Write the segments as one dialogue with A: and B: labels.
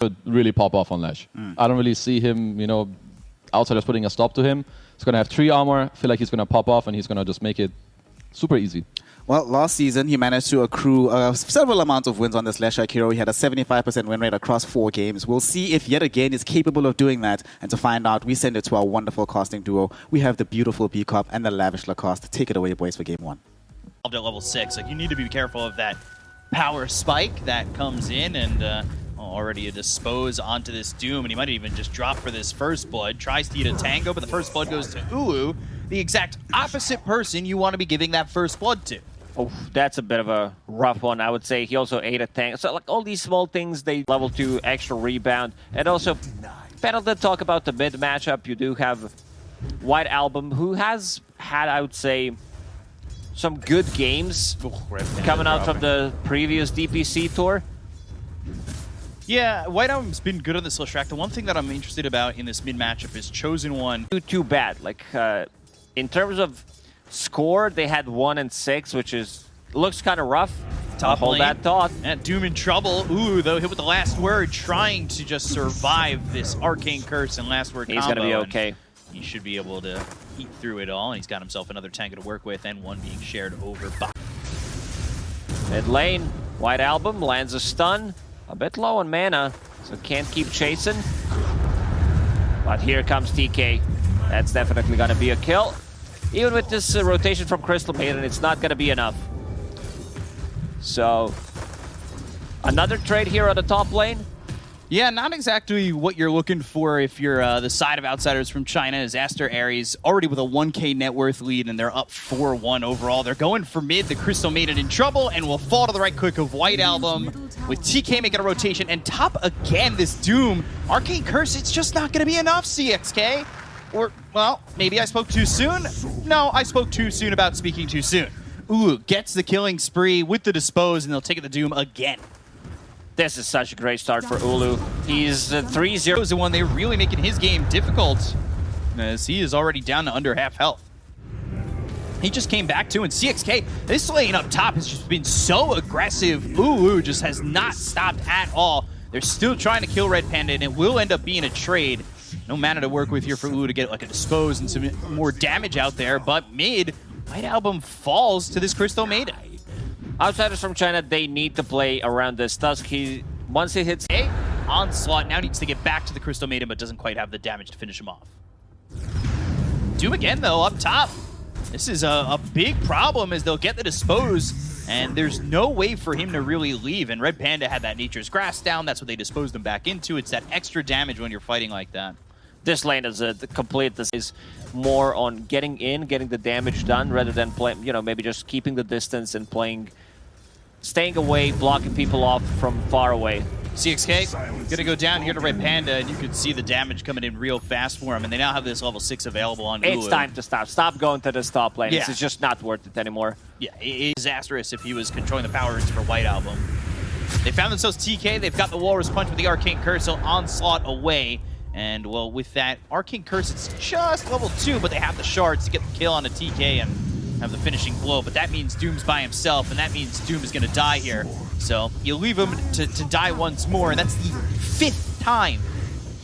A: Could really pop off on Lash. I don't really see him, you know, outsiders putting a stop to him. He's going to have 3 armor. I feel like he's going to pop off and he's going to just make it super easy.
B: Well, last season, he managed to accrue several amounts of wins on this Leshak hero. He had a 75% win rate across 4 games. We'll see if yet again is capable of doing that. And to find out, we send it to our wonderful casting duo. We have the beautiful B-Cop and the lavish Lacoste. Take it away, boys, for game 1.
C: At level 6, like you need to be careful of that power spike that comes in, and already a dispose onto this Doom, and he might even just drop for this first blood. Tries to eat a tango, but the first blood goes to Ulu, the exact opposite person you want to be giving that first blood to.
D: Oh, that's a bit of a rough one, I would say. He also ate a tank. So like all these small things, they level 2 extra rebound. And also, panel did talk about the mid matchup. You do have White Album, who has had, I would say, some good games coming out from the previous DPC tour.
C: Yeah, White Album's been good on this Leshak. The one thing that I'm interested about in this mid matchup is Chosen One.
D: Too bad. Like in terms of score, they had 1 and 6, which looks kind of rough. Hold that thought.
C: And Doom in trouble. Ooh, though, hit with the last word, trying to just survive this Arcane Curse and last word combo.
D: He's gonna be okay.
C: He should be able to eat through it all. And he's got himself another tango to work with, and one being shared over by.
D: Mid lane, White Album lands a stun. A bit low on mana, so can't keep chasing. But here comes TK. That's definitely gonna be a kill. Even with this rotation from Crystal Maiden, it's not gonna be enough. So, another trade here on the top lane.
C: Yeah, not exactly what you're looking for if you're the side of outsiders from China. Is Aster Aries already with a 1k net worth lead, and they're up 4-1 overall. They're going for mid. The Crystal Maiden in trouble and will fall to the right quick of White Album with TK making a rotation. And top again, this Doom. Arcane Curse, it's just not going to be enough, CXK. Or, well, maybe I spoke too soon? No, I spoke too soon about speaking too soon. Ooh, gets the killing spree with the dispose, and they'll take it to Doom again.
D: This is such a great start for Ulu. He's 3-0.
C: The one they're really making his game difficult, as he is already down to under half health. He just came back too, and CXK, this lane up top has just been so aggressive. Ulu just has not stopped at all. They're still trying to kill Red Panda, and it will end up being a trade. No mana to work with here for Ulu to get like a dispose and some more damage out there, but mid, White Album falls to this Crystal Maiden.
D: Outsiders from China, they need to play around this Tusk. Once he hits
C: Onslaught now needs to get back to the Crystal Maiden, but doesn't quite have the damage to finish him off. Doom again, though, up top. This is a big problem as they'll get the dispose, and there's no way for him to really leave. And Red Panda had that Nature's Grass down. That's what they disposed him back into. It's that extra damage when you're fighting like that.
D: this lane is a complete. This is more on getting in, getting the damage done, rather than playing. You know, maybe just keeping the distance and playing, staying away, blocking people off from far away.
C: CXK gonna go down here to Red Panda, and you can see the damage coming in real fast for him. And they now have this level 6 available on Ulu.
D: It's time to stop. Stop going to this top lane.
C: Yeah.
D: This is just not worth it anymore.
C: Yeah, it's disastrous if he was controlling the power roots for White Album. They found themselves TK. They've got the Walrus Punch with the Arcane Curse, so Onslaught away. And, well, with that Arcane Curse, it's just level 2, but they have the shards to get the kill on a TK and have the finishing blow. But that means Doom's by himself, and that means Doom is going to die here. So you leave him to die once more, and that's the 5th time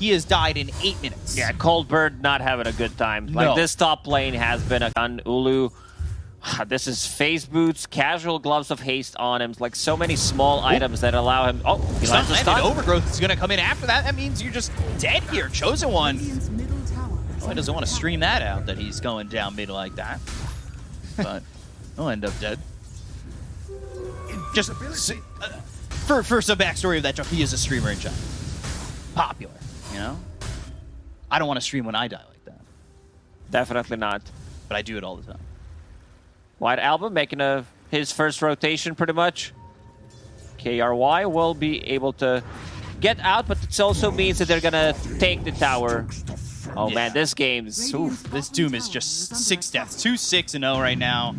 C: he has died in 8 minutes.
D: Yeah, Coldbird not having a good time.
C: No.
D: Like, this top lane has been a gun. Ulu, this is phase boots, casual gloves of haste on him. Like, so many small items that allow him. Oh, he lands a stun.
C: Overgrowth is going to come in after that. That means you're just dead here. Chosen One. Oh, he doesn't want to stream that out, that he's going down mid like that. But he'll end up dead. Just for some backstory of that joke, he is a streamer in China. Popular, you know? I don't want to stream when I die like that.
D: Definitely not.
C: But I do it all the time.
D: White Album making his first rotation pretty much. KRY will be able to get out, but it also means that they're gonna take the tower. Oh man, this game's... Oof.
C: This Doom is just 6 deaths. 2-6-0 right now.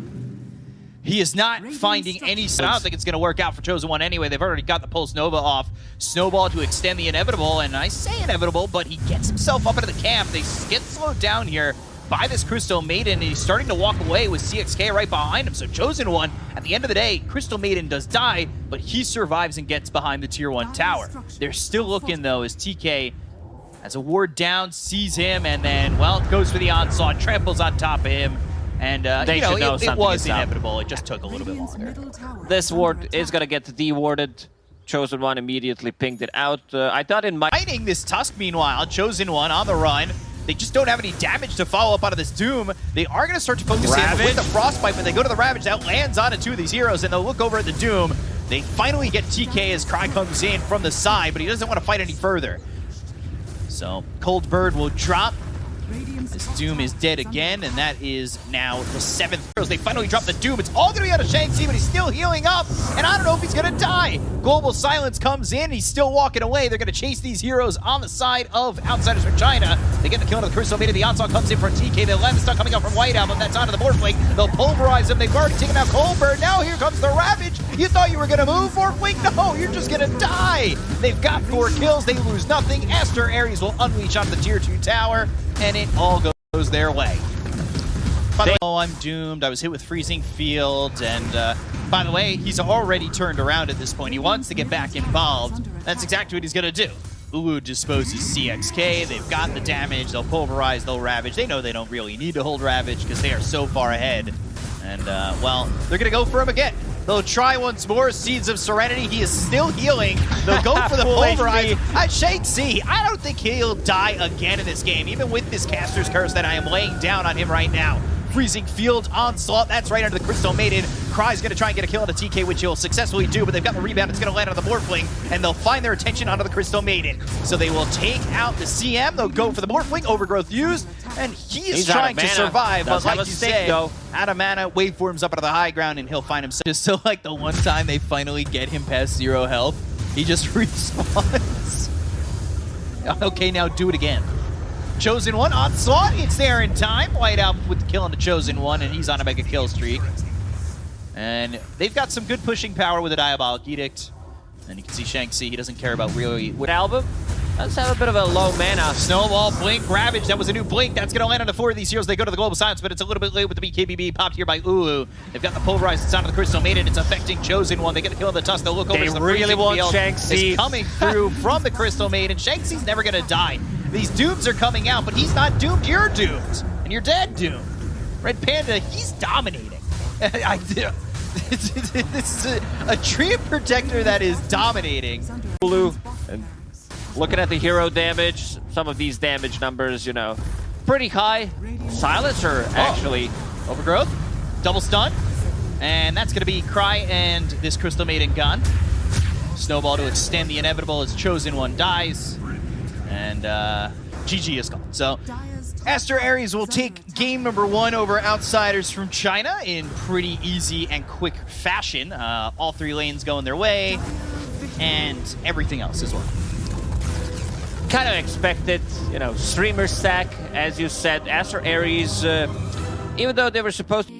C: He is not finding any... I don't think it's going to work out for Chosen One anyway. They've already got the Pulse Nova off. Snowball to extend the inevitable, and I say inevitable, but he gets himself up into the camp. They get slowed down here by this Crystal Maiden, and he's starting to walk away with CXK right behind him. So Chosen One, at the end of the day, Crystal Maiden does die, but he survives and gets behind the Tier 1 tower. They're still looking, though, as TK has a ward down, sees him, and then, well, goes for the onslaught, tramples on top of him. And, you know, it was inevitable. It just took a little bit longer.
D: This ward is going to get de-warded. Chosen One immediately pinged it out. I thought in my...
C: Fighting this Tusk, meanwhile, Chosen One on the run. They just don't have any damage to follow up out of this Doom. They are going to start to focus in with the Frostbite, but they go to the Ravage. That lands onto two of these heroes, and they'll look over at the Doom. They finally get TK as Cry comes in from the side, but he doesn't want to fight any further. So Cold Bird will drop. This Doom is dead again, and that is now the 7th. They finally drop the Doom. It's all going to be out of Shang-Chi, but he's still healing up, and I don't know if he's going to die. Global Silence comes in. He's still walking away. They're going to chase these heroes on the side of Outsiders from China. They get the kill into the Crystal Maiden. The onslaught comes in from TK. The Lemon Stuck coming out from White Album. That's onto the Morphling. They'll pulverize him. They've already taken out Cold Bird. Now here comes the Ravage. You thought you were going to move, Morphling? No, you're just going to die. They've got 4 kills. They lose nothing. Aster Ares will unleash onto the Tier 2 tower, and it all goes their way. By the way, oh, I'm doomed. I was hit with Freezing Field, and by the way, he's already turned around at this point. He wants to get back involved. That's exactly what he's going to do. Ulu disposes CXK. They've got the damage. They'll pulverize. They'll Ravage. They know they don't really need to hold Ravage because they are so far ahead. And, well, they're going to go for him again. They'll try once more. Seeds of Serenity. He is still healing. They'll go for the pulverize. Shang-Chi, I don't think he'll die again in this game, even with this Caster's Curse that I am laying down on him right now. Freezing Field, Onslaught, that's right under the Crystal Maiden. Cry's going to try and get a kill on the TK, which he'll successfully do, but they've got the rebound. It's going to land on the Morphling, and they'll find their attention onto the Crystal Maiden. So they will take out the CM. They'll go for the Morphling, Overgrowth used, and he's trying to survive. But like you said, out of mana, waveforms up out of the high ground, and he'll find himself.
E: Just so like the one time they finally get him past 0 health, he just respawns.
C: Okay, now do it again. Chosen One, Onslaught, it's there in time. White out with the kill on the Chosen One, and he's on a mega kill streak. And they've got some good pushing power with a Diabolic Edict. And you can see Shang-Chi, he doesn't care about really...
D: With Album, does have a bit of a low mana.
C: Snowball, Blink, Ravage, that was a new Blink. That's going to land on the 4 of these heroes. They go to the Global Silence, but it's a little bit late with the BKBB popped here by Ulu. They've got the Pulverize, it's onto the Crystal Maiden. It's affecting Chosen One. They get the kill on the Tusk. They'll look over to the
D: really want Shang-Chi.
C: It's coming through from the Crystal Maiden. Shang-Chi's never going to die. These Dooms are coming out, but he's not doomed. You're doomed. And you're dead doomed. Red Panda, he's dominating. This is a Treant Protector that is dominating.
D: Ulu, and looking at the hero damage, some of these damage numbers, you know, pretty high. Silencer, actually.
C: Overgrowth, double stun. And that's going to be Cry and this Crystal Maiden gone. Snowball to extend the inevitable as Chosen One dies. And GG is gone. So Aster Ares will take game number 1 over Outsiders from China in pretty easy and quick fashion. All 3 lanes going their way, and everything else as well.
D: Kind of expected, you know, streamer stack, as you said. Aster Ares, even though they were supposed to